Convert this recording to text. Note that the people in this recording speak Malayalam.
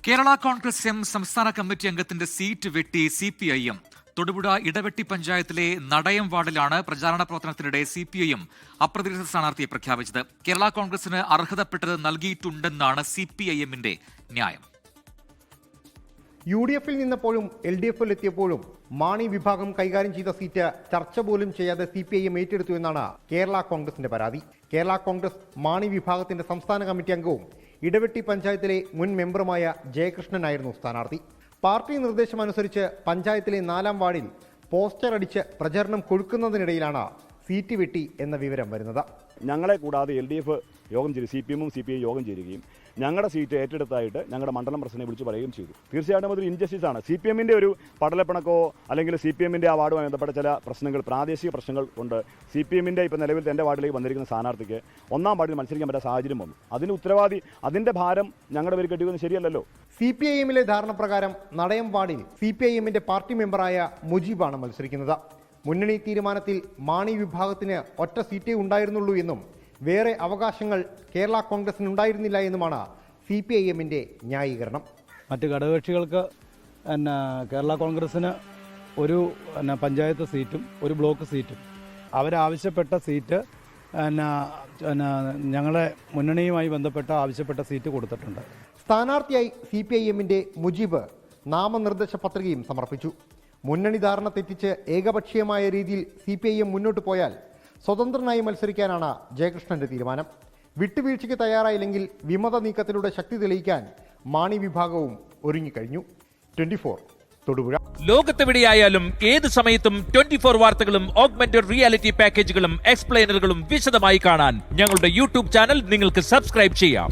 കേരള കോൺഗ്രസ് എം സംസ്ഥാന കമ്മിറ്റി അംഗത്തിന്റെ സീറ്റ് വെട്ടി CPIM. തൊടുപുഴ ഇടവെട്ടി പഞ്ചായത്തിലെ നടയം വാർഡിലാണ് പ്രചാരണ പ്രവർത്തനത്തിനിടെ CPIM അപ്രതിഷ്ഠിത സ്ഥാനാർത്ഥിയെ പ്രഖ്യാപിച്ചത്. കേരള കോൺഗ്രസിന് അർഹതപ്പെട്ടത് നൽകിയിട്ടുണ്ടെന്നാണ് CPIMന്റെ ന്യായം. UDF-ൽ നിന്നപ്പോഴും LDF-ൽ എത്തിയപ്പോഴും മാണി വിഭാഗം കൈകാര്യം ചെയ്ത സീറ്റ് ചർച്ച പോലും ചെയ്യാതെ CPIM ഏറ്റെടുത്തു എന്നാണ് കേരള കോൺഗ്രസിന്റെ പരാതി. കേരള കോൺഗ്രസ് മാണി വിഭാഗത്തിന്റെ സംസ്ഥാന കമ്മിറ്റി അംഗവും ഇടവെട്ടി പഞ്ചായത്തിലെ മുൻ മെമ്പറുമായ ജയകൃഷ്ണനായിരുന്നു സ്ഥാനാർത്ഥി. പാർട്ടി നിർദ്ദേശമനുസരിച്ച് പഞ്ചായത്തിലെ 4-ാം വാർഡിൽ പോസ്റ്റർ അടിച്ച് പ്രചരണം കൊടുക്കുന്നതിനിടയിലാണ് സീറ്റ് വെട്ടി എന്ന വിവരം വരുന്നത്. ഞങ്ങളെ കൂടാതെ LDF യോഗം ചേരും, CPM-ഉം CPI യോഗം ചേരുകയും ഞങ്ങളുടെ സീറ്റ് ഏറ്റെടുത്തായിട്ട് ഞങ്ങളുടെ മണ്ഡലം പ്രസിഡന്റിനെ വിളിച്ച് പറയുകയും ചെയ്തു. തീർച്ചയായിട്ടും അതൊരു ഇൻജസ്റ്റിസ് ആണ്. CPM-ന്റെ ഒരു പടലപ്പിണക്കോ അല്ലെങ്കിൽ CPM-ന്റെ ആ വാർഡുമായി ബന്ധപ്പെട്ട ചില പ്രശ്നങ്ങൾ, പ്രാദേശിക പ്രശ്നങ്ങൾ കൊണ്ട് CPM-ന്റെ ഇപ്പോൾ നിലവിൽ എൻ്റെ വാർഡിലേക്ക് വന്നിരിക്കുന്ന സ്ഥാനാർത്ഥിക്ക് 1-ാം വാർഡിൽ മത്സരിക്കാൻ പറ്റാത്ത സാഹചര്യം വന്നു. അതിന് ഉത്തരവാദി, അതിൻ്റെ ഭാരം ഞങ്ങളുടെ പേര് കെട്ടിക്കുന്നത് ശരിയല്ലല്ലോ. CPIM-ലെ ധാരണപ്രകാരം നടയം വാർഡിൽ CPIM-ന്റെ പാർട്ടി മെമ്പറായ മുജീബാണ് മത്സരിക്കുന്നത്. മുന്നണി തീരുമാനത്തിൽ മാണി വിഭാഗത്തിന് ഒറ്റ സീറ്റേ ഉണ്ടായിരുന്നുള്ളൂ എന്നും വേറെ അവകാശങ്ങൾ കേരള കോൺഗ്രസിന് ഉണ്ടായിരുന്നില്ല എന്നുമാണ് CPIM-ന്റെ ന്യായീകരണം. മറ്റ് ഘടകകക്ഷികൾക്ക് കേരള കോൺഗ്രസിന് ഒരു പഞ്ചായത്ത് സീറ്റും ഒരു ബ്ലോക്ക് സീറ്റും അവരാവശ്യപ്പെട്ട സീറ്റ് ഞങ്ങളെ മുന്നണിയുമായി ബന്ധപ്പെട്ട ആവശ്യപ്പെട്ട സീറ്റ് കൊടുത്തിട്ടുണ്ട്. സ്ഥാനാർത്ഥിയായി CPIM-ന്റെ മുജീബ് നാമനിർദ്ദേശ പത്രികയും സമർപ്പിച്ചു. മുന്നണി ധാരണ തെറ്റിച്ച് ഏകപക്ഷീയമായ രീതിയിൽ CPIM മുന്നോട്ട് പോയാൽ സ്വതന്ത്രനായി മത്സരിക്കാനാണ് ജയകൃഷ്ണന്റെ തീരുമാനം. വിട്ടുവീഴ്ചയ്ക്ക് തയ്യാറായില്ലെങ്കിൽ വിമത നീക്കത്തിലൂടെ ശക്തി തെളിയിക്കാൻ മാണി വിഭാഗവും ഒരുങ്ങിക്കഴിഞ്ഞു. 24 തൊടുപുഴ. ലോകത്തെവിടെയായാലും ഏത് സമയത്തും 24 വാർത്തകളും ഓഗ്മെന്റഡ് റിയാലിറ്റി പാക്കേജുകളും എക്സ്പ്ലെയിനറുകളും വിശദമായി കാണാൻ ഞങ്ങളുടെ YouTube ചാനൽ നിങ്ങൾക്ക് സബ്സ്ക്രൈബ് ചെയ്യാം.